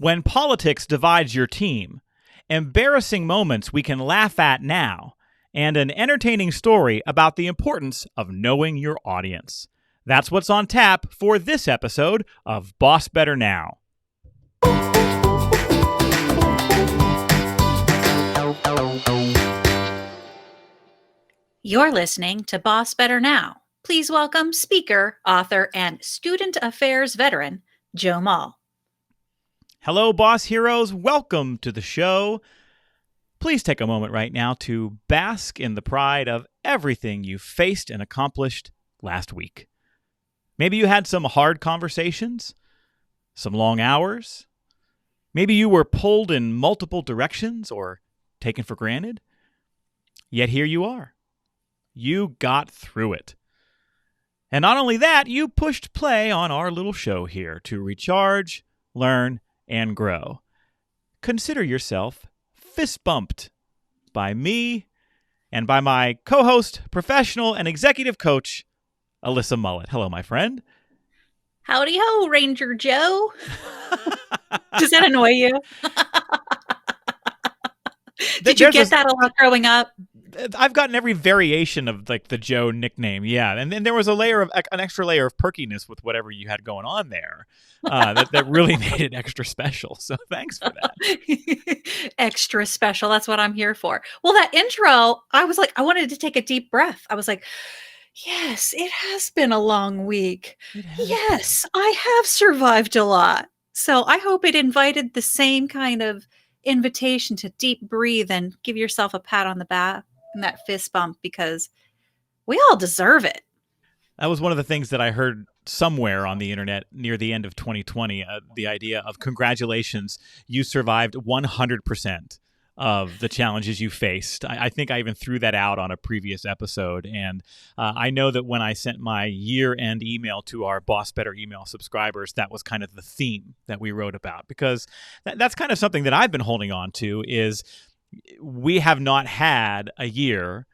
When politics divides your team, embarrassing moments we can laugh at now, and an entertaining story about the importance of knowing your audience. That's what's on tap for this episode of Boss Better Now. You're listening to Boss Better Now. Please welcome speaker, author, and student affairs veteran, Joe Mull. Hello, Boss Heroes. Welcome to the show. Please take a moment right now to bask in the pride of everything you faced and accomplished last week. Maybe you had some hard conversations, some long hours. Maybe you were pulled in multiple directions or taken for granted. Yet here you are. You got through it. And not only that, you pushed play on our little show here to recharge, learn, and grow. Consider yourself fist bumped by me and by my co-host, professional, and executive coach, Alyssa Mullet. Hello, my friend. Howdy ho, Ranger Joe. Does that annoy you? Did you get that a lot growing up? I've gotten every variation of like the Joe nickname, yeah. And then there was an extra layer of perkiness with whatever you had going on there that really made it extra special. So thanks for that. Extra special. That's what I'm here for. Well, that intro, I was like, I wanted to take a deep breath. I was like, yes, it has been a long week. Yes, I have survived a lot. So I hope it invited the same kind of invitation to deep breathe and give yourself a pat on the back and that fist bump, because we all deserve it. That was one of the things that I heard somewhere on the internet near the end of 2020, the idea of congratulations, you survived 100% of the challenges you faced. I think I even threw that out on a previous episode. And I know that when I sent my year-end email to our Boss Better email subscribers, that was kind of the theme that we wrote about, because that's kind of something that I've been holding on to is we have not had a year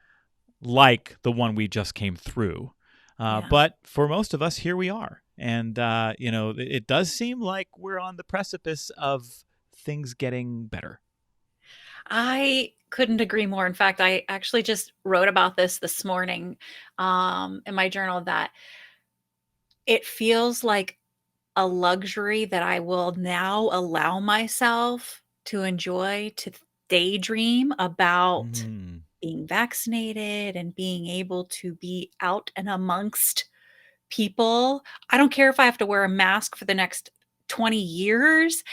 like the one we just came through. But for most of us, here we are. And, it does seem like we're on the precipice of things getting better. I couldn't agree more. In fact, I actually just wrote about this morning in my journal, that it feels like a luxury that I will now allow myself to enjoy, to daydream about being vaccinated and being able to be out and amongst people. I don't care if I have to wear a mask for the next 20 years.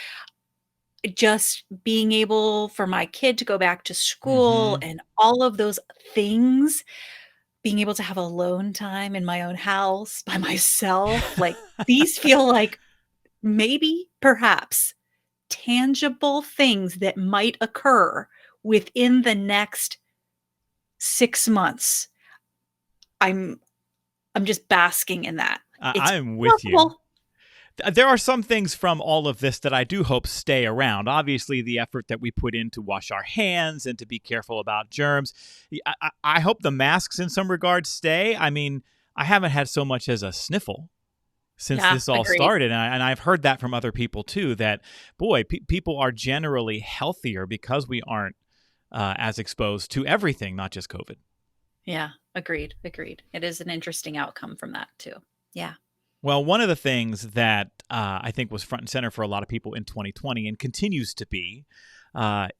Just being able for my kid to go back to school and all of those things, being able to have alone time in my own house by myself, like these feel like maybe, perhaps, tangible things that might occur within the next 6 months. I'm just basking in that. I'm with you. There are some things from all of this that I do hope stay around. Obviously, the effort that we put in to wash our hands and to be careful about germs. I hope the masks in some regards stay. I mean, I haven't had so much as a sniffle since this all started. And I've heard that from other people too, that, boy, people are generally healthier because we aren't as exposed to everything, not just COVID. Yeah, agreed. It is an interesting outcome from that too. Yeah. Well, one of the things that I think was front and center for a lot of people in 2020 and continues to be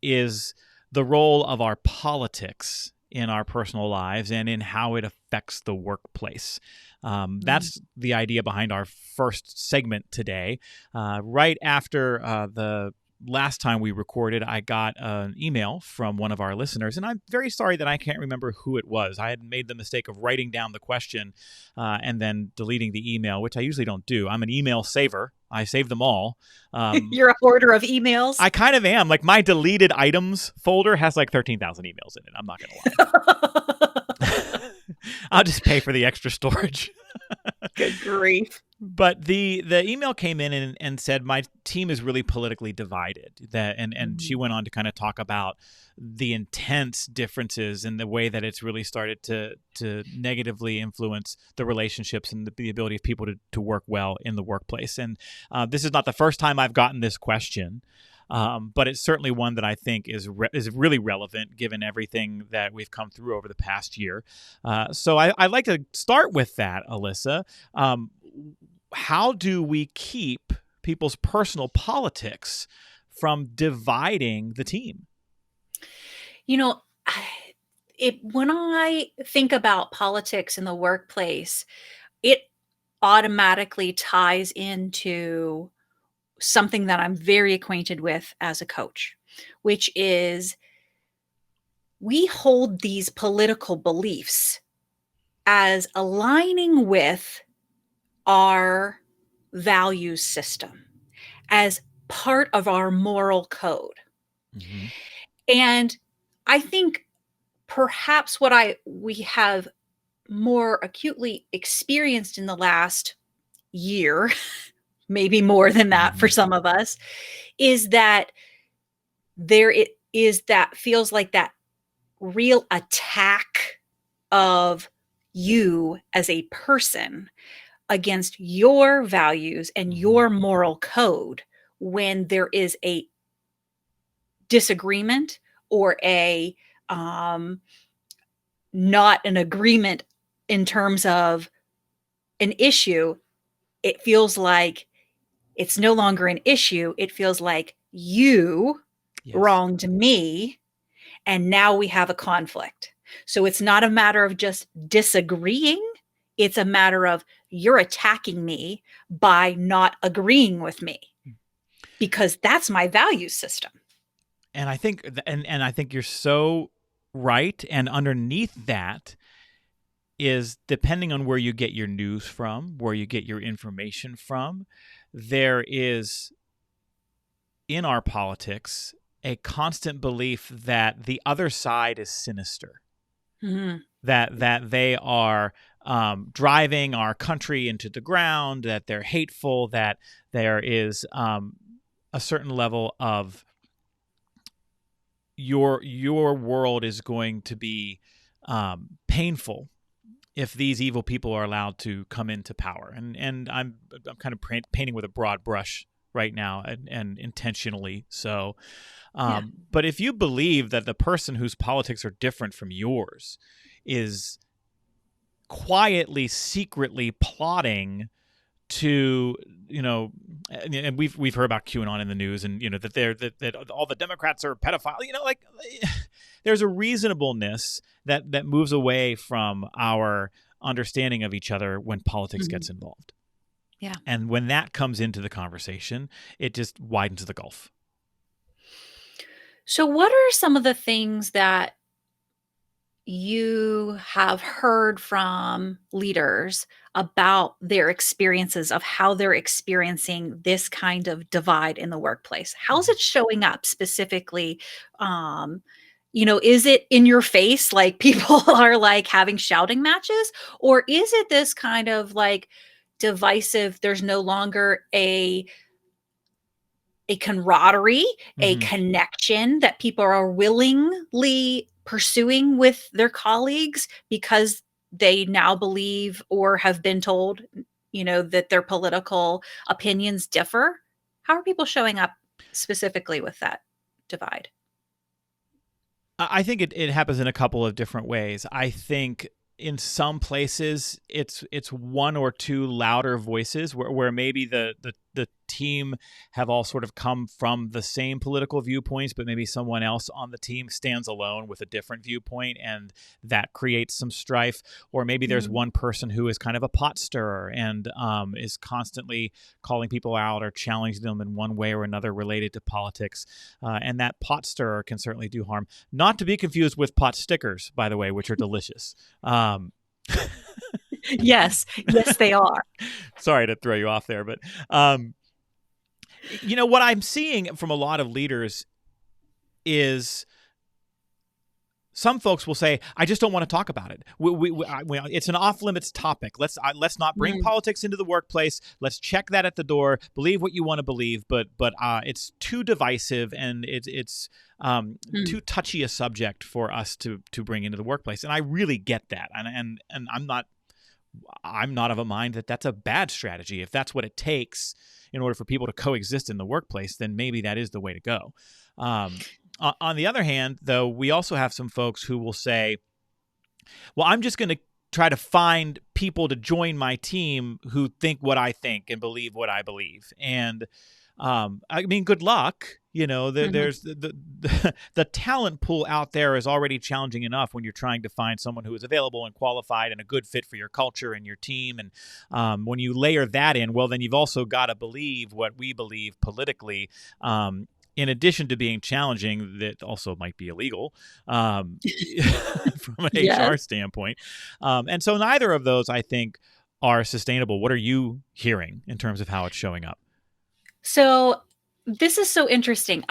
is the role of our politics in our personal lives and in how it affects the workplace. That's the idea behind our first segment today. Right after the last time we recorded, I got an email from one of our listeners, and I'm very sorry that I can't remember who it was. I had made the mistake of writing down the question and then deleting the email, which I usually don't do. I'm an email saver. I save them all. You're a hoarder of emails? I kind of am. Like, my deleted items folder has like 13,000 emails in it. I'm not going to lie. I'll just pay for the extra storage. Good grief. But the email came in and said my team is really politically divided. And she went on to kind of talk about the intense differences in the way that it's really started to negatively influence the relationships and the ability of people to work well in the workplace. And this is not the first time I've gotten this question. But it's certainly one that I think is really relevant given everything that we've come through over the past year. So I'd like to start with that, Alyssa. How do we keep people's personal politics from dividing the team? When I think about politics in the workplace, it automatically ties into something that I'm very acquainted with as a coach, which is we hold these political beliefs as aligning with our value system, as part of our moral code. Mm-hmm. And I think perhaps what we have more acutely experienced in the last year, maybe more than that for some of us, is that there it is that feels like that real attack of you as a person against your values and your moral code when there is a disagreement or a not an agreement in terms of an issue. It feels like it's no longer an issue. It feels like you wronged me, and now we have a conflict. So it's not a matter of just disagreeing. It's a matter of you're attacking me by not agreeing with me because that's my value system. And I think, and I think you're so right. And underneath that is, depending on where you get your news from, where you get your information from, there is in our politics a constant belief that the other side is sinister, that they are driving our country into the ground, that they're hateful, that there is a certain level of your world is going to be painful if these evil people are allowed to come into power. And I'm kind of painting with a broad brush right now, and intentionally so. But if you believe that the person whose politics are different from yours is quietly, secretly plotting to, and we've heard about QAnon in the news, and that all the Democrats are pedophiles. There's a reasonableness that moves away from our understanding of each other when politics gets involved. Yeah. And when that comes into the conversation, it just widens the gulf. So what are some of the things that you have heard from leaders about their experiences of how they're experiencing this kind of divide in the workplace? How's it showing up specifically? Is it in your face, like people are like having shouting matches? Or is it this kind of like divisive, there's no longer a camaraderie, a connection that people are willingly pursuing with their colleagues because they now believe or have been told, that their political opinions differ? How are people showing up specifically with that divide? I think it happens in a couple of different ways. I think in some places it's one or two louder voices where maybe the team have all sort of come from the same political viewpoints, but maybe someone else on the team stands alone with a different viewpoint, and that creates some strife. Or maybe there's one person who is kind of a pot stirrer and is constantly calling people out or challenging them in one way or another related to politics. And that pot stirrer can certainly do harm. Not to be confused with pot stickers, by the way, which are delicious. Yes, they are. Sorry to throw you off there, but what I'm seeing from a lot of leaders is some folks will say, I just don't want to talk about it. It's an off-limits topic. Let's not bring politics into the workplace. Let's check that at the door. Believe what you want to believe, but it's too divisive, and it's too touchy a subject for us to bring into the workplace. And I really get that. And I'm not of a mind that that's a bad strategy. If that's what it takes in order for people to coexist in the workplace, then maybe that is the way to go. On the other hand, though, we also have some folks who will say, well, I'm just going to try to find people to join my team who think what I think and believe what I believe. And I mean, good luck. There's the talent pool out there is already challenging enough when you're trying to find someone who is available and qualified and a good fit for your culture and your team. And when you layer that in, well, then you've also got to believe what we believe politically. In addition to being challenging, that also might be illegal from an HR standpoint. And so neither of those, I think, are sustainable. What are you hearing in terms of how it's showing up? So this is so interesting.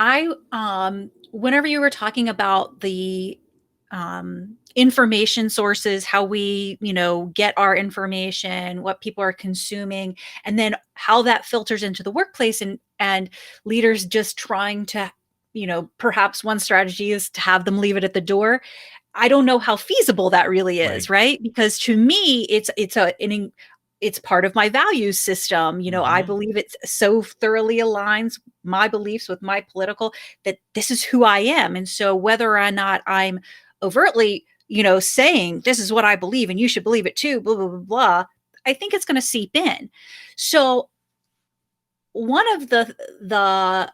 Whenever you were talking about the information sources, how we, get our information, what people are consuming, and then how that filters into the workplace, and leaders just trying to, perhaps one strategy is to have them leave it at the door. I don't know how feasible that really is, right? Because to me, it's part of my values system. I believe it so thoroughly aligns my beliefs with my political, that this is who I am. And so whether or not I'm overtly, saying this is what I believe and you should believe it too, blah, blah, blah, blah, I think it's going to seep in. So one of the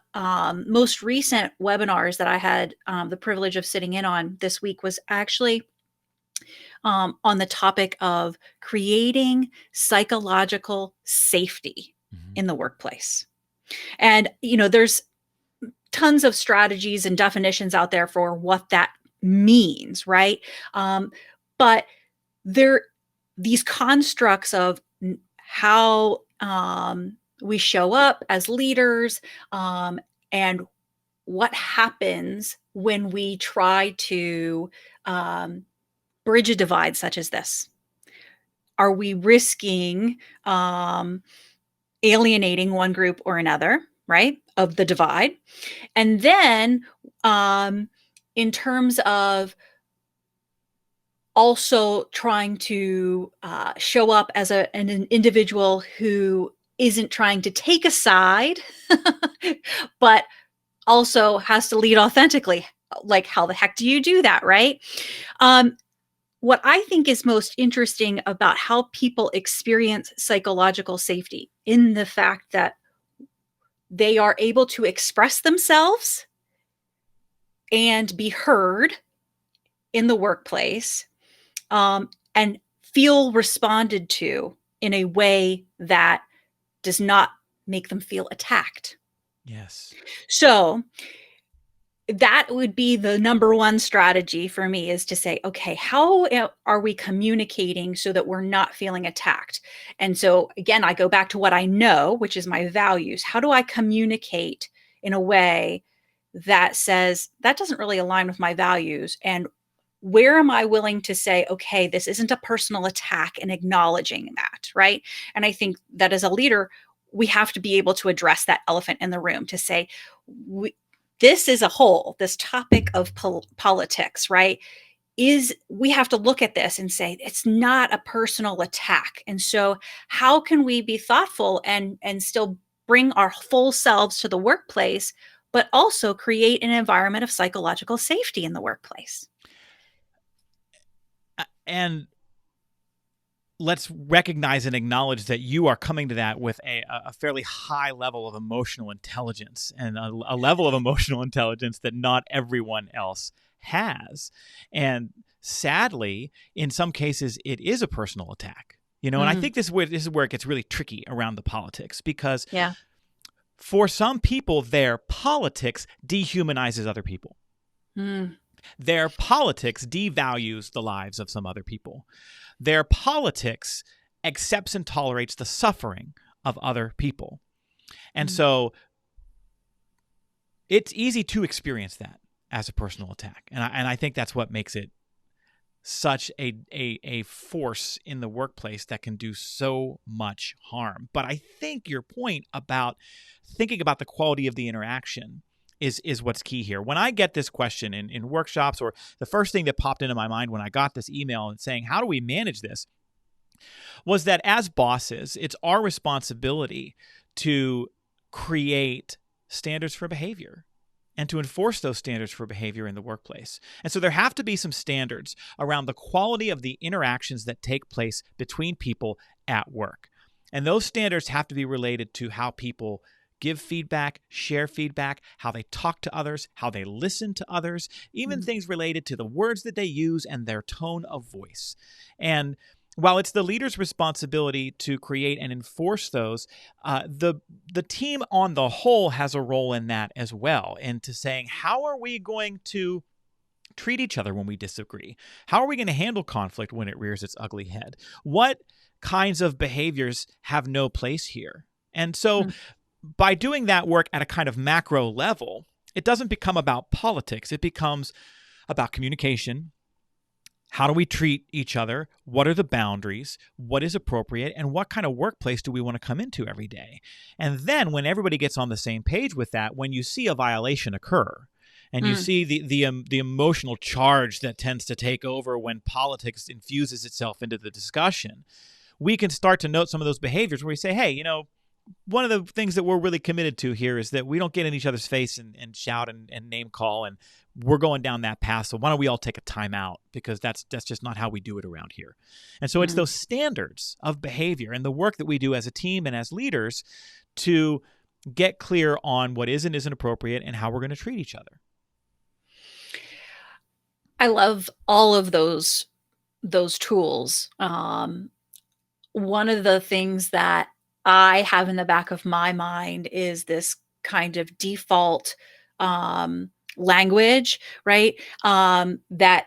most recent webinars that I had the privilege of sitting in on this week was actually on the topic of creating psychological safety in the workplace. And, there's tons of strategies and definitions out there for what that means, right? But these constructs of how we show up as leaders, and what happens when we try to bridge a divide such as this. Are we risking alienating one group or another, right, of the divide? And then in terms of also trying to show up as an individual who isn't trying to take a side, but also has to lead authentically. Like, how the heck do you do that, right? What I think is most interesting about how people experience psychological safety in the fact that they are able to express themselves and be heard in the workplace, and feel responded to in a way that does not make them feel attacked. Yes. So that would be the number one strategy for me, is to say, okay, how are we communicating so that we're not feeling attacked? And so again, I go back to what I know, which is my values. How do I communicate in a way that says that doesn't really align with my values? And where am I willing to say, okay, this isn't a personal attack, and acknowledging that, right? And I think that as a leader, we have to be able to address that elephant in the room, to say, this is a whole, this topic of politics, right? We have to look at this and say, it's not a personal attack. And so how can we be thoughtful and still bring our full selves to the workplace, but also create an environment of psychological safety in the workplace? And let's recognize and acknowledge that you are coming to that with a fairly high level of emotional intelligence, and a level of emotional intelligence that not everyone else has. And sadly, in some cases, it is a personal attack. And I think this is where it gets really tricky around the politics, because for some people, their politics dehumanizes other people. Their politics devalues the lives of some other people. Their politics accepts and tolerates the suffering of other people. And so it's easy to experience that as a personal attack. And I think that's what makes it such a force in the workplace that can do so much harm. But I think your point about thinking about the quality of the interaction is what's key here. When I get this question in workshops, or the first thing that popped into my mind when I got this email and saying, how do we manage this, was that as bosses, it's our responsibility to create standards for behavior and to enforce those standards for behavior in the workplace. And so there have to be some standards around the quality of the interactions that take place between people at work. And those standards have to be related to how people give feedback, share feedback, how they talk to others, how they listen to others, even things related to the words that they use and their tone of voice. And while it's the leader's responsibility to create and enforce those, the team on the whole has a role in that as well, into saying, how are we going to treat each other when we disagree? How are we going to handle conflict when it rears its ugly head? What kinds of behaviors have no place here? And so by doing that work at a kind of macro level, it doesn't become about politics. It becomes about communication. How do we treat each other? What are the boundaries? What is appropriate? And what kind of workplace do we want to come into every day? And then when everybody gets on the same page with that, when you see a violation occur, and you see the emotional charge that tends to take over when politics infuses itself into the discussion, we can start to note some of those behaviors where we say, hey, one of the things that we're really committed to here is that we don't get in each other's face and shout and name call, and we're going down that path. So why don't we all take a time out, because that's just not how we do it around here. And so it's those standards of behavior and the work that we do as a team and as leaders to get clear on what is and isn't appropriate and how we're going to treat each other. I love all of those tools. One of the things that I have in the back of my mind is this kind of default language, right? That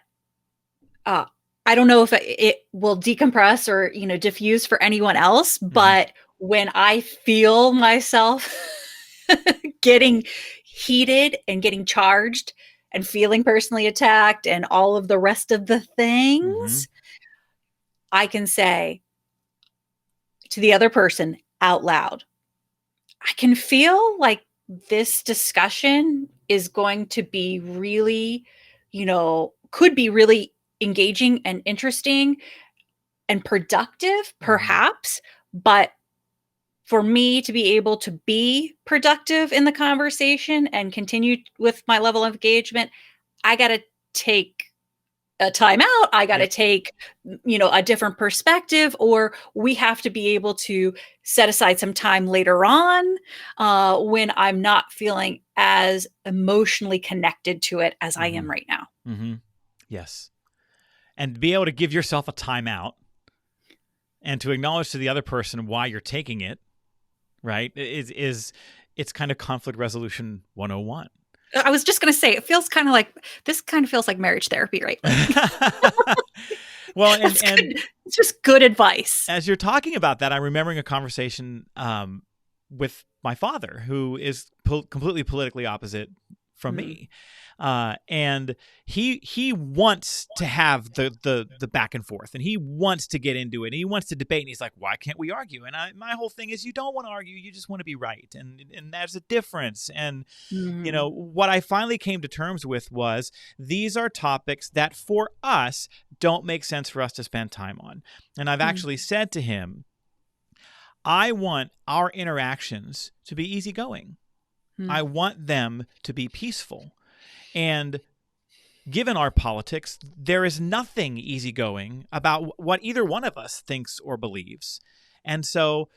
I don't know if it will decompress or diffuse for anyone else, but when I feel myself getting heated and getting charged and feeling personally attacked and all of the rest of the things, I can say to the other person out loud, I can feel like this discussion is going to be really, could be really engaging and interesting and productive, perhaps. But for me to be able to be productive in the conversation and continue with my level of engagement, I got to take a time out. I got to take, a different perspective, or we have to be able to set aside some time later on when I'm not feeling as emotionally connected to it as I am right now. Yes. And be able to give yourself a timeout and to acknowledge to the other person why you're taking it, right, it's kind of conflict resolution 101. I was just going to say, it feels kind of like, this kind of feels like marriage therapy, right? Well, and it's just good advice. As you're talking about that, I'm remembering a conversation with my father, who is completely politically opposite from me. And he wants to have the back and forth, and he wants to get into it, and he wants to debate, and he's like, why can't we argue? And my whole thing is, you don't want to argue, you just want to be right, and there's a difference. And what I finally came to terms with was, these are topics that for us don't make sense for us to spend time on. And I've actually said to him, I want our interactions to be easygoing. I want them to be peaceful. And given our politics, there is nothing easygoing about what either one of us thinks or believes. And so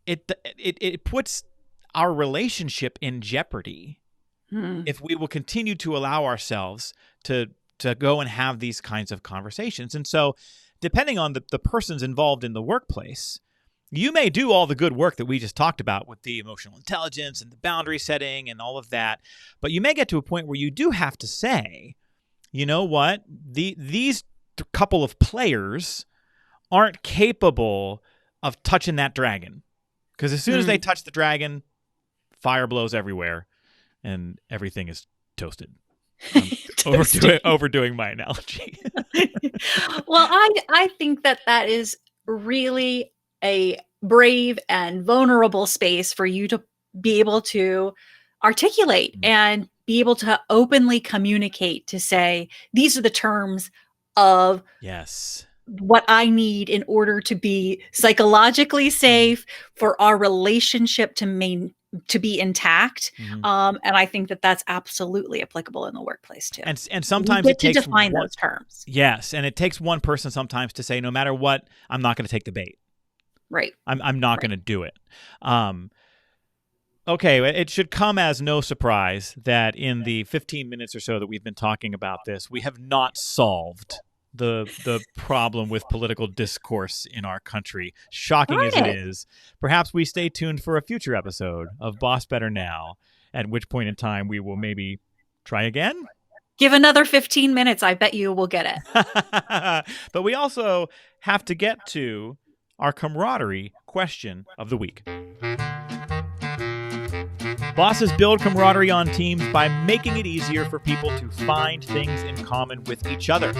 it puts our relationship in jeopardy if we will continue to allow ourselves to go and have these kinds of conversations. And so depending on the persons involved in the workplace, you may do all the good work that we just talked about with the emotional intelligence and the boundary setting and all of that, but you may get to a point where you do have to say, you know what, these couple of players aren't capable of touching that dragon, because as soon as they touch the dragon, fire blows everywhere and everything is toasted. I'm overdoing my analogy. Well, I think that is really a brave and vulnerable space for you to be able to articulate and be able to openly communicate, to say, these are the terms of Yes. what I need in order to be psychologically safe, for our relationship to be intact. And I think that that's absolutely applicable in the workplace too. And sometimes we it get to takes define those terms. Yes, and it takes one person sometimes to say, no matter what, I'm not going to take the bait. Right. I'm not going to do it. Okay, it should come as no surprise that in the 15 minutes or so that we've been talking about this, we have not solved the problem with political discourse in our country. Shocking as it is. Perhaps we stay tuned for a future episode of Boss Better Now, at which point in time we will maybe try again. Give another 15 minutes. I bet you will get it. But we also have to get to our camaraderie question of the week. Bosses build camaraderie on teams by making it easier for people to find things in common with each other.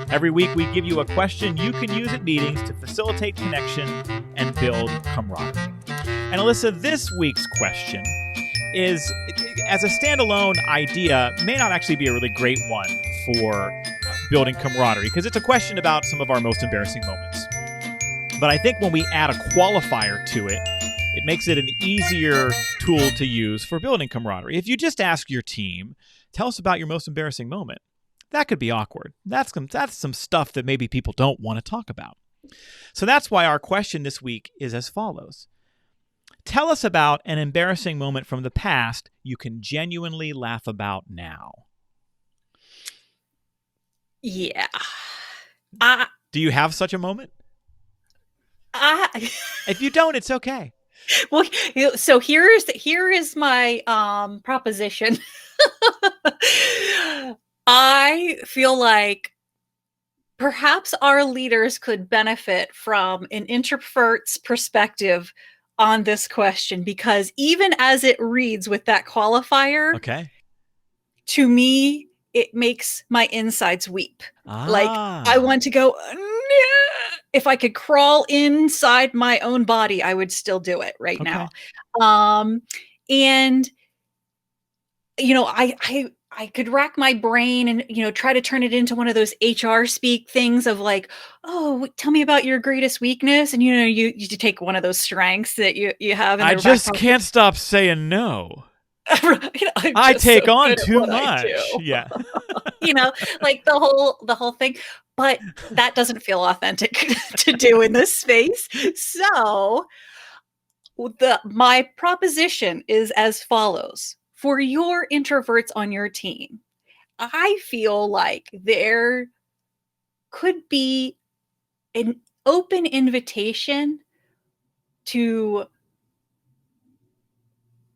Every week we give you a question you can use at meetings to facilitate connection and build camaraderie. And Alyssa, this week's question is, as a standalone idea, may not actually be a really great one for building camaraderie, because it's a question about some of our most embarrassing moments. But I think when we add a qualifier to it, it makes it an easier tool to use for building camaraderie. If you just ask your team, tell us about your most embarrassing moment, that could be awkward. That's some stuff that maybe people don't want to talk about. So that's why our question this week is as follows. Tell us about an embarrassing moment from the past you can genuinely laugh about now. Yeah. Do you have such a moment? If you don't, it's okay. Well, so here is my proposition. I feel like perhaps our leaders could benefit from an introvert's perspective on this question, because even as it reads with that qualifier, okay, to me, it makes my insides weep. Like, I want to go, if I could crawl inside my own body, I would still do it right now. And, you know, I could rack my brain and, you know, try to turn it into one of those HR speak things of like, oh, tell me about your greatest weakness. And, you know, you take one of those strengths that you have. In I just can't stop saying no. You know, I take on too much. Yeah. You know, like the whole thing, but that doesn't feel authentic to do in this space. So my proposition is as follows. For your introverts on your team, I feel like there could be an open invitation to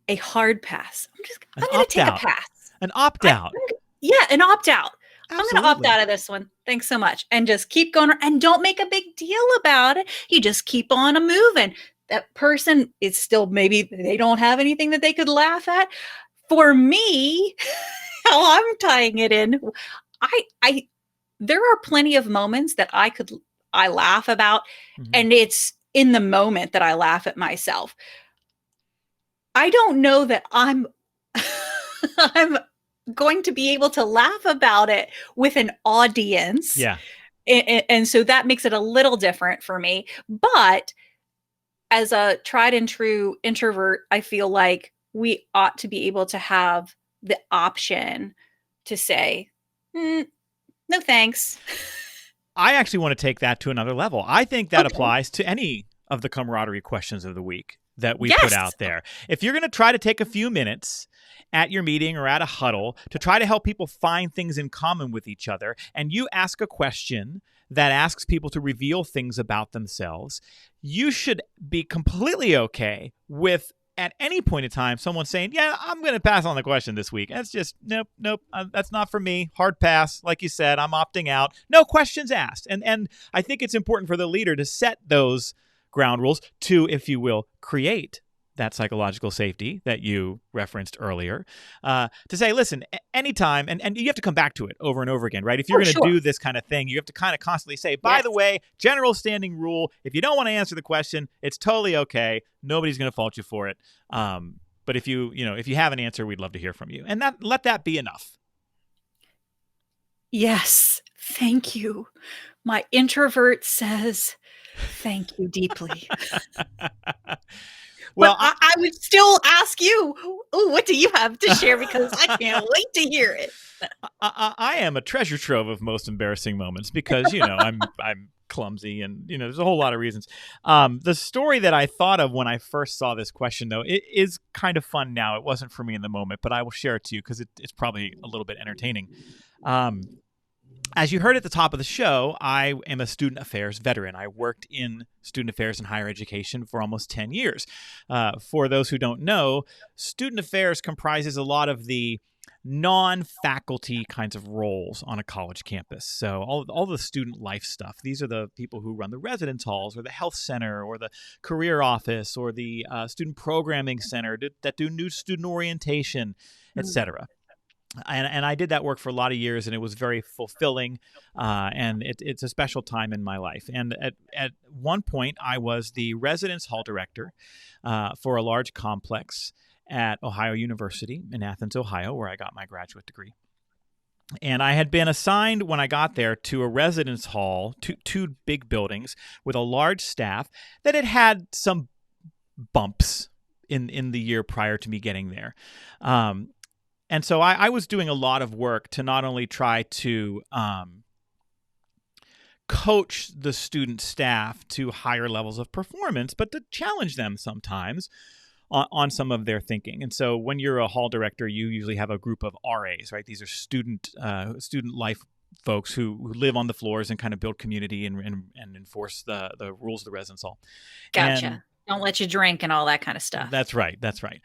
a hard pass. I'm going to take a pass. An opt-out. Yeah, an opt-out. Absolutely. I'm going to opt out of this one. Thanks so much. And just keep going. And don't make a big deal about it. You just keep on moving. That person is still, maybe they don't have anything that they could laugh at. For me, how I'm tying it in, there are plenty of moments that I laugh about, and it's in the moment that I laugh at myself. I don't know that I'm going to be able to laugh about it with an audience. Yeah. And so that makes it a little different for me. But as a tried and true introvert, I feel like we ought to be able to have the option to say, no thanks. I actually want to take that to another level. I think that applies to any of the camaraderie questions of the week that we put out there. If you're going to try to take a few minutes at your meeting or at a huddle to try to help people find things in common with each other, and you ask a question that asks people to reveal things about themselves, you should be completely okay with, at any point in time, someone saying, yeah, I'm going to pass on the question this week. That's just, nope, that's not for me. Hard pass. Like you said, I'm opting out. No questions asked. And I think it's important for the leader to set those ground rules to, if you will, create that psychological safety that you referenced earlier, to say, listen, anytime, and you have to come back to it over and over again, right? If you're going to do this kind of thing, you have to kind of constantly say, by the way, general standing rule, if you don't want to answer the question, it's totally okay. Nobody's going to fault you for it. But if you have an answer, we'd love to hear from you. And let that be enough. Yes. Thank you. My introvert says, thank you deeply. Well, but I would still ask you, what do you have to share? Because I can't wait to hear it. I am a treasure trove of most embarrassing moments because, I'm clumsy and, there's a whole lot of reasons. The story that I thought of when I first saw this question, though, it is kind of fun now. It wasn't for me in the moment, but I will share it to you because it's probably a little bit entertaining. As you heard at the top of the show, I am a student affairs veteran. I worked in student affairs and higher education for almost 10 years. For those who don't know, student affairs comprises a lot of the non-faculty kinds of roles on a college campus. So all the student life stuff. These are the people who run the residence halls or the health center or the career office or the student programming center that do new student orientation, etc. And I did that work for a lot of years, and it was very fulfilling, and it's a special time in my life. And at one point, I was the residence hall director for a large complex at Ohio University in Athens, Ohio, where I got my graduate degree. And I had been assigned when I got there to a residence hall, two big buildings with a large staff that had some bumps in the year prior to me getting there. And so I was doing a lot of work to not only try to coach the student staff to higher levels of performance, but to challenge them sometimes on some of their thinking. And so when you're a hall director, you usually have a group of RAs, right? These are student life folks who live on the floors and kind of build community and enforce the rules of the residence hall. Gotcha. And don't let you drink and all that kind of stuff. That's right.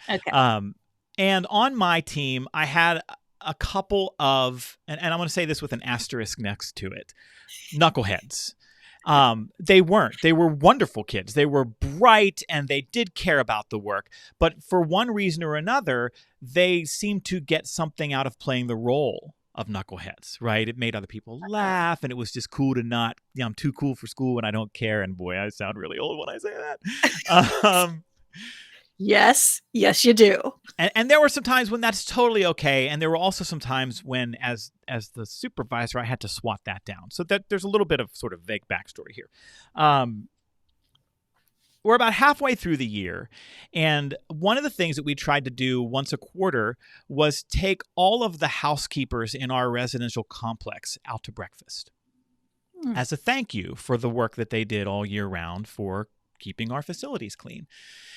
Okay. And on my team, I had a couple of, and I want to say this with an asterisk next to it, knuckleheads. They were wonderful kids. They were bright and they did care about the work. But for one reason or another, they seemed to get something out of playing the role of knuckleheads, right? It made other people laugh, and it was just cool to not, I'm too cool for school and I don't care. And boy, I sound really old when I say that. Yes, you do. And there were some times when that's totally okay, and there were also some times when, as the supervisor, I had to swat that down. So that there's a little bit of sort of vague backstory here. We're about halfway through the year, and one of the things that we tried to do once a quarter was take all of the housekeepers in our residential complex out to breakfast as a thank you for the work that they did all year round for keeping our facilities clean.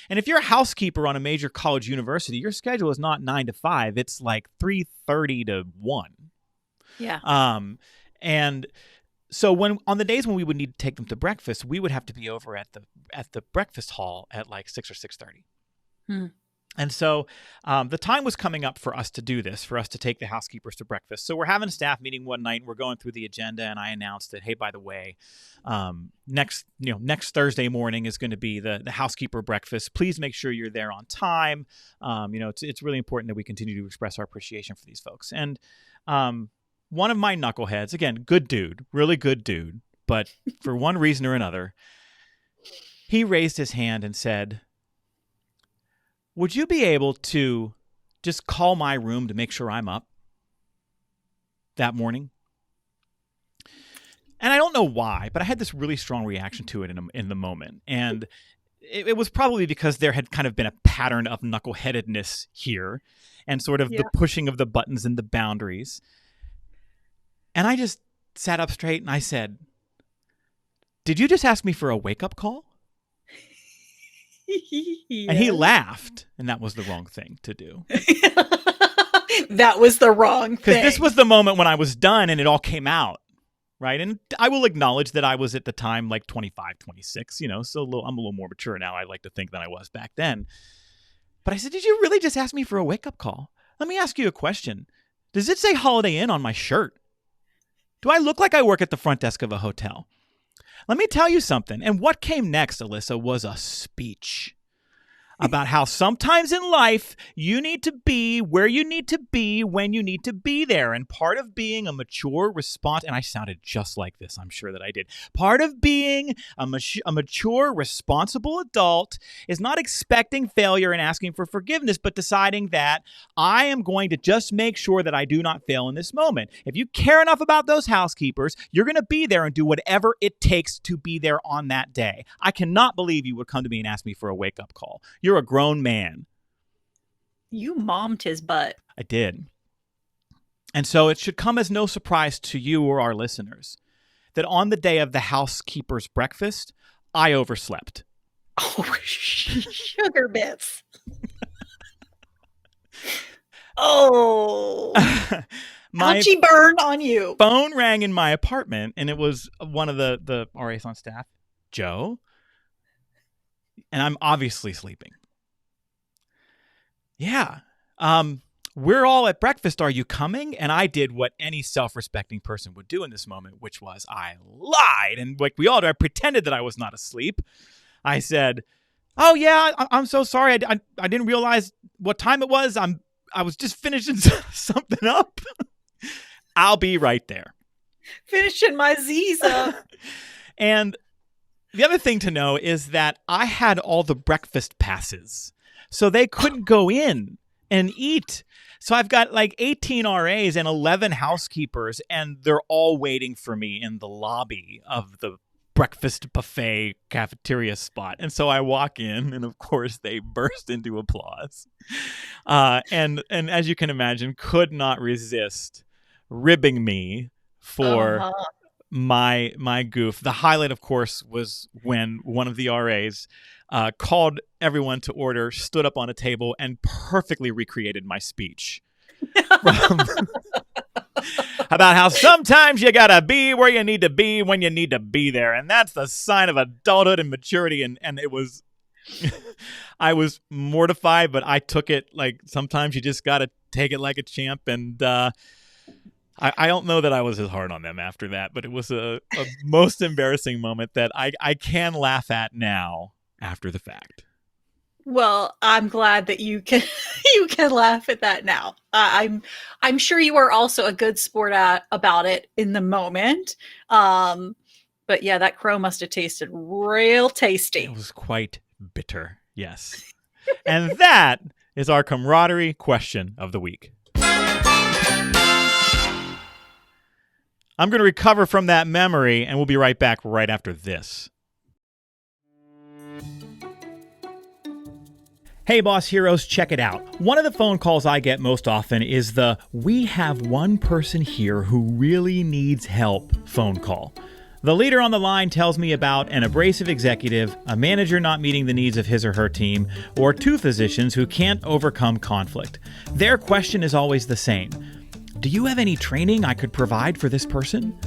And if you're a housekeeper on a major college university, your schedule is not 9 to 5. It's like 3:30 to 1. Yeah. And so when on the days when we would need to take them to breakfast, we would have to be over at the breakfast hall at like 6 or 6:30. And so the time was coming up for us to do this, for us to take the housekeepers to breakfast. So we're having a staff meeting one night, and we're going through the agenda, and I announced that, hey, by the way, next Thursday morning is going to be the housekeeper breakfast. Please make sure you're there on time. It's really important that we continue to express our appreciation for these folks. And one of my knuckleheads, again, good dude, really good dude, but for one reason or another, he raised his hand and said, would you be able to just call my room to make sure I'm up that morning? And I don't know why, but I had this really strong reaction to it in the moment. And it was probably because there had kind of been a pattern of knuckleheadedness here and sort of the pushing of the buttons and the boundaries. And I just sat up straight and I said, did you just ask me for a wake-up call? Yes. And he laughed, and that was the wrong thing to do. That was the wrong thing. Because this was the moment when I was done and it all came out, right? And I will acknowledge that I was at the time like 25, 26, so I'm a little more mature now, I like to think, than I was back then. But I said, did you really just ask me for a wake-up call? Let me ask you a question. Does it say Holiday Inn on my shirt? Do I look like I work at the front desk of a hotel? Let me tell you something. And what came next, Alyssa, was a speech. about how sometimes in life you need to be where you need to be when you need to be there. And part of being a mature and I sounded just like this, I'm sure that I did. Part of being a mature, responsible adult is not expecting failure and asking for forgiveness, but deciding that I am going to just make sure that I do not fail in this moment. If you care enough about those housekeepers, you're going to be there and do whatever it takes to be there on that day. I cannot believe you would come to me and ask me for a wake-up call. You're a grown man. You mommed his butt. I did. And so it should come as no surprise to you or our listeners that on the day of the housekeeper's breakfast, I overslept. Oh, sugar bits. Oh. My ouchie burn on you. Phone rang in my apartment, and it was one of the RAs on staff, Joe. And I'm obviously sleeping. Yeah. We're all at breakfast. Are you coming? And I did what any self-respecting person would do in this moment, which was I lied. And like we all do, I pretended that I was not asleep. I said, oh, yeah, I'm so sorry. I didn't realize what time it was. I was just finishing something up. I'll be right there. Finishing my Z's up. And the other thing to know is that I had all the breakfast passes, so they couldn't go in and eat. So I've got like 18 RAs and 11 housekeepers, and they're all waiting for me in the lobby of the breakfast buffet cafeteria spot. And so I walk in, and of course they burst into applause. And as you can imagine, could not resist ribbing me for my goof. The highlight, of course, was when one of the RAs called everyone to order, stood up on a table, and perfectly recreated my speech. About how sometimes you gotta be where you need to be when you need to be there. And that's the sign of adulthood and maturity. And it was, I was mortified, but I took it like sometimes you just gotta take it like a champ. And I don't know that I was as hard on them after that, but it was a most embarrassing moment that I can laugh at now after the fact. Well, I'm glad that you can laugh at that now. I'm sure you are also a good sport about it in the moment. But yeah, that crow must have tasted real tasty. It was quite bitter, yes. And that is our camaraderie question of the week. I'm going to recover from that memory, and we'll be right back right after this. Hey, Boss Heroes, check it out. One of the phone calls I get most often is the "we have one person here who really needs help" phone call. The leader on the line tells me about an abrasive executive, a manager not meeting the needs of his or her team, or two physicians who can't overcome conflict. Their question is always the same. Do you have any training I could provide for this person?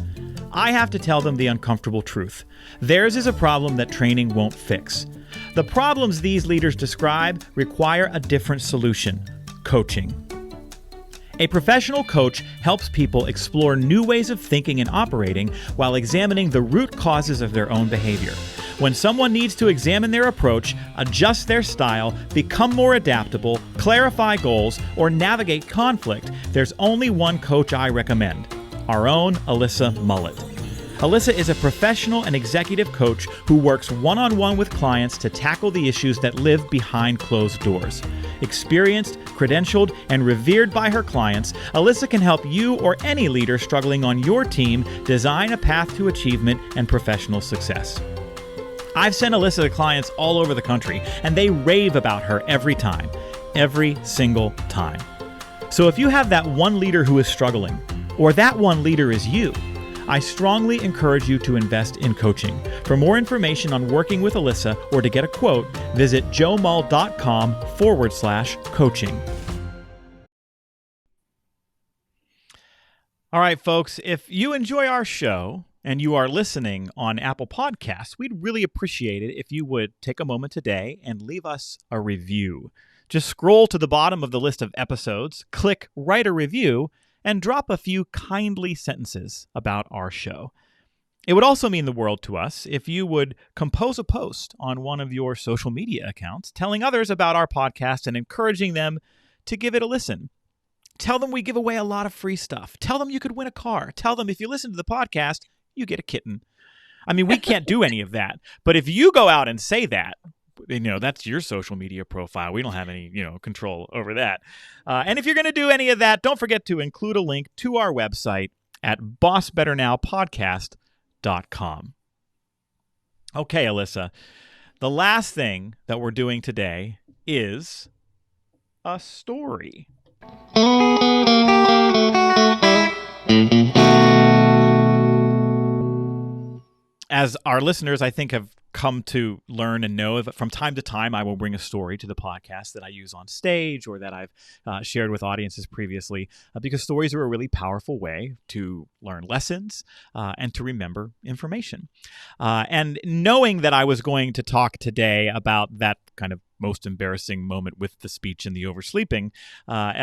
I have to tell them the uncomfortable truth. Theirs is a problem that training won't fix. The problems these leaders describe require a different solution: coaching. A professional coach helps people explore new ways of thinking and operating while examining the root causes of their own behavior. When someone needs to examine their approach, adjust their style, become more adaptable, clarify goals, or navigate conflict, there's only one coach I recommend: our own Alyssa Mull. Alyssa is a professional and executive coach who works one-on-one with clients to tackle the issues that live behind closed doors. Experienced, credentialed, and revered by her clients, Alyssa can help you or any leader struggling on your team design a path to achievement and professional success. I've sent Alyssa to clients all over the country, and they rave about her every time. Every single time. So if you have that one leader who is struggling, or that one leader is you, I strongly encourage you to invest in coaching. For more information on working with Alyssa or to get a quote, visit joemull.com/coaching. All right, folks, if you enjoy our show and you are listening on Apple Podcasts, we'd really appreciate it if you would take a moment today and leave us a review. Just scroll to the bottom of the list of episodes, click Write a Review, and drop a few kindly sentences about our show. It would also mean the world to us if you would compose a post on one of your social media accounts telling others about our podcast and encouraging them to give it a listen. Tell them we give away a lot of free stuff. Tell them you could win a car. Tell them if you listen to the podcast, you get a kitten. I mean, we can't do any of that. But if you go out and say that, that's your social media profile. We don't have any, control over that. And if you're going to do any of that, don't forget to include a link to our website at bossbetternowpodcast.com. Okay, Alyssa, the last thing that we're doing today is a story. As our listeners, I think, have come to learn and know, that from time to time I will bring a story to the podcast that I use on stage or that I've shared with audiences previously, because stories are a really powerful way to learn lessons and to remember information. And knowing that I was going to talk today about that kind of most embarrassing moment with the speech and the oversleeping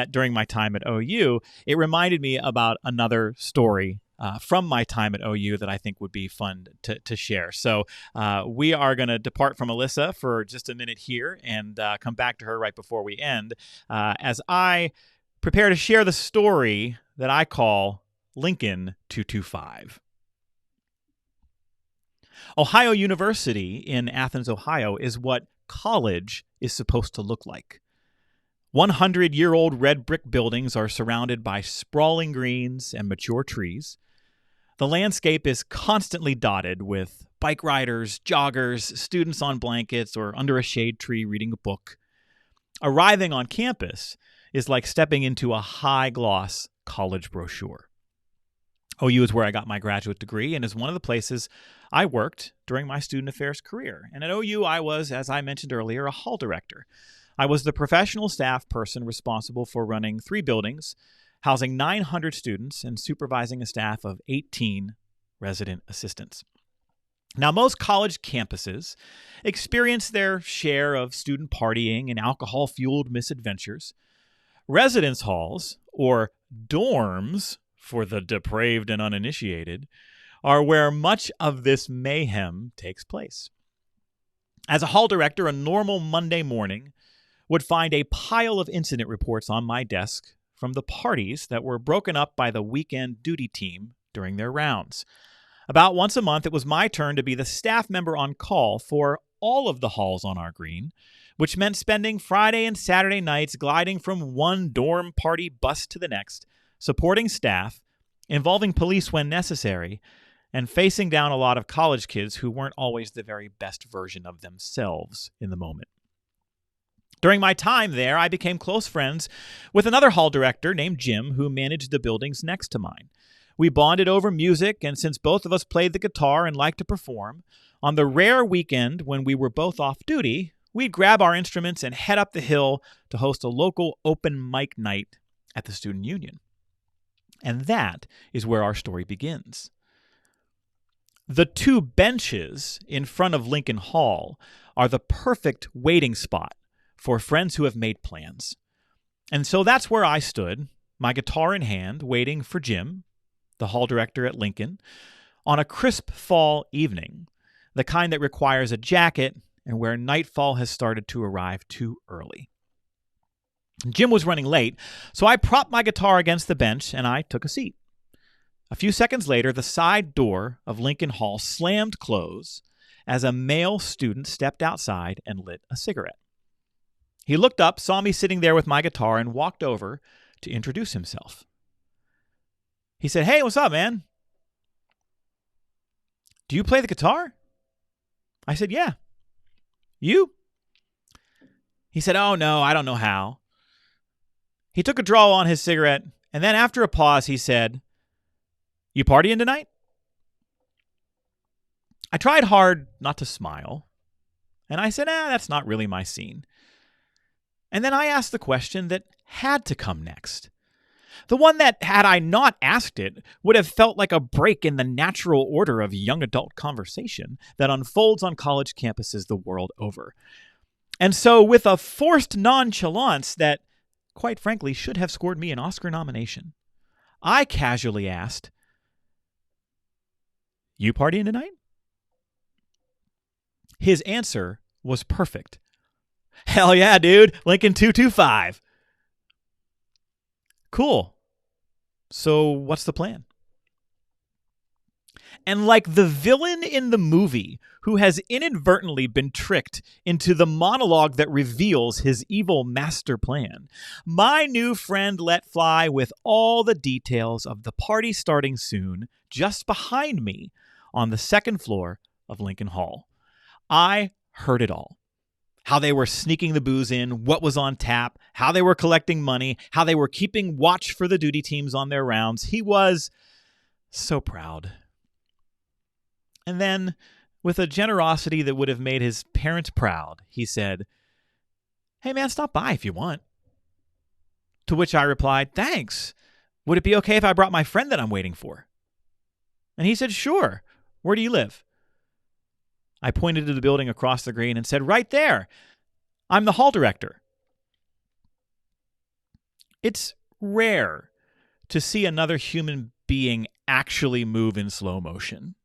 during my time at OU, it reminded me about another story from my time at OU that I think would be fun to share. So we are going to depart from Alyssa for just a minute here and come back to her right before we end as I prepare to share the story that I call Lincoln 225. Ohio University in Athens, Ohio is what college is supposed to look like. 100-year-old red brick buildings are surrounded by sprawling greens and mature trees. The landscape is constantly dotted with bike riders, joggers, students on blankets or under a shade tree reading a book. Arriving on campus is like stepping into a high-gloss college brochure. OU is where I got my graduate degree and is one of the places I worked during my student affairs career. And at OU, I was, as I mentioned earlier, a hall director. I was the professional staff person responsible for running 3 buildings, housing 900 students and supervising a staff of 18 resident assistants. Now, most college campuses experience their share of student partying and alcohol-fueled misadventures. Residence halls, or dorms for the depraved and uninitiated, are where much of this mayhem takes place. As a hall director, a normal Monday morning would find a pile of incident reports on my desk from the parties that were broken up by the weekend duty team during their rounds. About once a month, it was my turn to be the staff member on call for all of the halls on our green, which meant spending Friday and Saturday nights gliding from one dorm party bus to the next, supporting staff, involving police when necessary, and facing down a lot of college kids who weren't always the very best version of themselves in the moment. During my time there, I became close friends with another hall director named Jim, who managed the buildings next to mine. We bonded over music, and since both of us played the guitar and liked to perform, on the rare weekend when we were both off duty, we'd grab our instruments and head up the hill to host a local open mic night at the Student Union. And that is where our story begins. The 2 benches in front of Lincoln Hall are the perfect waiting spot for friends who have made plans. And so that's where I stood, my guitar in hand, waiting for Jim, the hall director at Lincoln, on a crisp fall evening, the kind that requires a jacket and where nightfall has started to arrive too early. Jim was running late, so I propped my guitar against the bench and I took a seat. A few seconds later, the side door of Lincoln Hall slammed close as a male student stepped outside and lit a cigarette. He looked up, saw me sitting there with my guitar, and walked over to introduce himself. He said, "Hey, what's up, man? Do you play the guitar?" I said, "Yeah." "You?" He said, "Oh, no, I don't know how." He took a draw on his cigarette, and then after a pause, he said, "You partying tonight?" I tried hard not to smile, and I said, that's not really my scene. And then I asked the question that had to come next. The one that, had I not asked it, would have felt like a break in the natural order of young adult conversation that unfolds on college campuses the world over. And so, with a forced nonchalance that, quite frankly, should have scored me an Oscar nomination, I casually asked, You partying tonight? His answer was perfect. Hell yeah, dude. Lincoln 225. Cool. So what's the plan? And like the villain in the movie who has inadvertently been tricked into the monologue that reveals his evil master plan, my new friend let fly with all the details of the party starting soon just behind me on the second floor of Lincoln Hall. I heard it all. How they were sneaking the booze in, what was on tap, how they were collecting money, how they were keeping watch for the duty teams on their rounds. He was so proud. And then, with a generosity that would have made his parents proud, he said, "Hey man, stop by if you want." To which I replied, "Thanks. Would it be okay if I brought my friend that I'm waiting for?" And he said, "Sure. Where do you live?" I pointed to the building across the green and said, "Right there. I'm the hall director." It's rare to see another human being actually move in slow motion.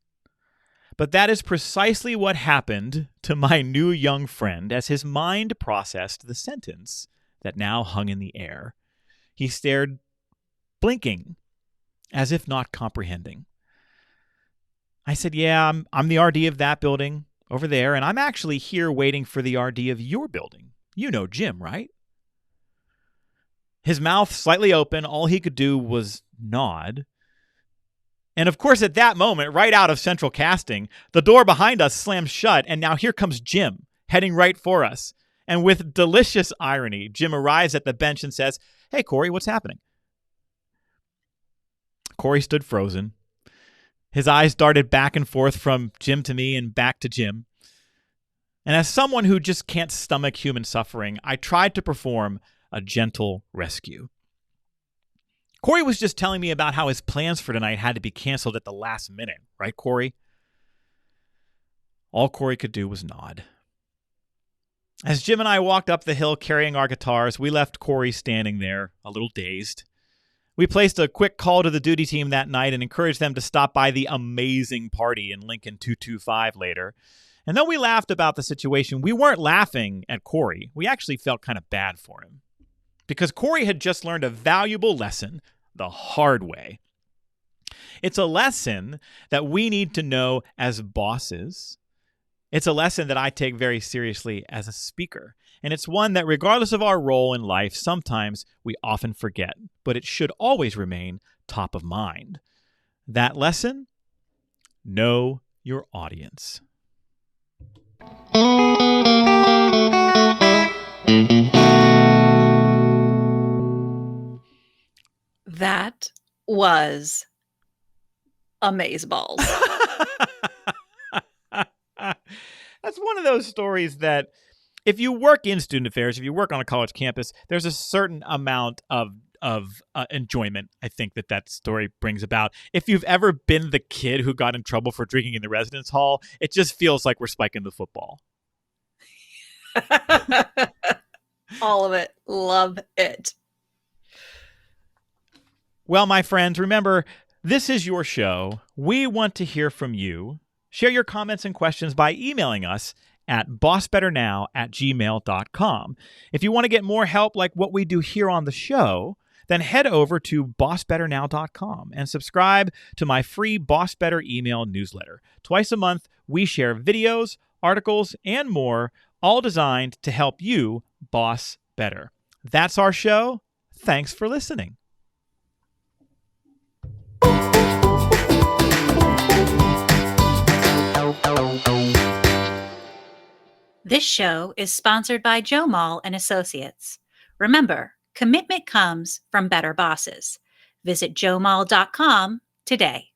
But that is precisely what happened to my new young friend as his mind processed the sentence that now hung in the air. He stared, blinking, as if not comprehending. I said, "Yeah, I'm the RD of that building over there, and I'm actually here waiting for the RD of your building. You know Jim, right?" His mouth slightly open, all he could do was nod. And of course, at that moment, right out of central casting, the door behind us slams shut, and now here comes Jim, heading right for us. And with delicious irony, Jim arrives at the bench and says, "Hey, Corey, what's happening?" Corey stood frozen. His eyes darted back and forth from Jim to me and back to Jim. And as someone who just can't stomach human suffering, I tried to perform a gentle rescue. Corey was just telling me about how his plans for tonight had to be canceled at the last minute, right, Corey? All Corey could do was nod. As Jim and I walked up the hill carrying our guitars, we left Corey standing there, a little dazed. We placed a quick call to the duty team that night and encouraged them to stop by the amazing party in Lincoln 225 later. And though we laughed about the situation, we weren't laughing at Corey. We actually felt kind of bad for him. Because Corey had just learned a valuable lesson the hard way. It's a lesson that we need to know as bosses. It's a lesson that I take very seriously as a speaker. And it's one that, regardless of our role in life, sometimes we often forget, but it should always remain top of mind. That lesson? Know your audience. That was amazeballs. That's one of those stories that if you work in student affairs, if you work on a college campus, there's a certain amount of enjoyment, I think, that story brings about. If you've ever been the kid who got in trouble for drinking in the residence hall, it just feels like we're spiking the football. All of it. Love it. Well, my friends, remember, this is your show. We want to hear from you. Share your comments and questions by emailing us at bossbetternow@gmail.com. If you want to get more help like what we do here on the show, then head over to bossbetternow.com and subscribe to my free Boss Better email newsletter. Twice a month, we share videos, articles, and more, all designed to help you boss better. That's our show. Thanks for listening. This show is sponsored by Joe Mull and Associates. Remember, commitment comes from better bosses. Visit joemull.com today.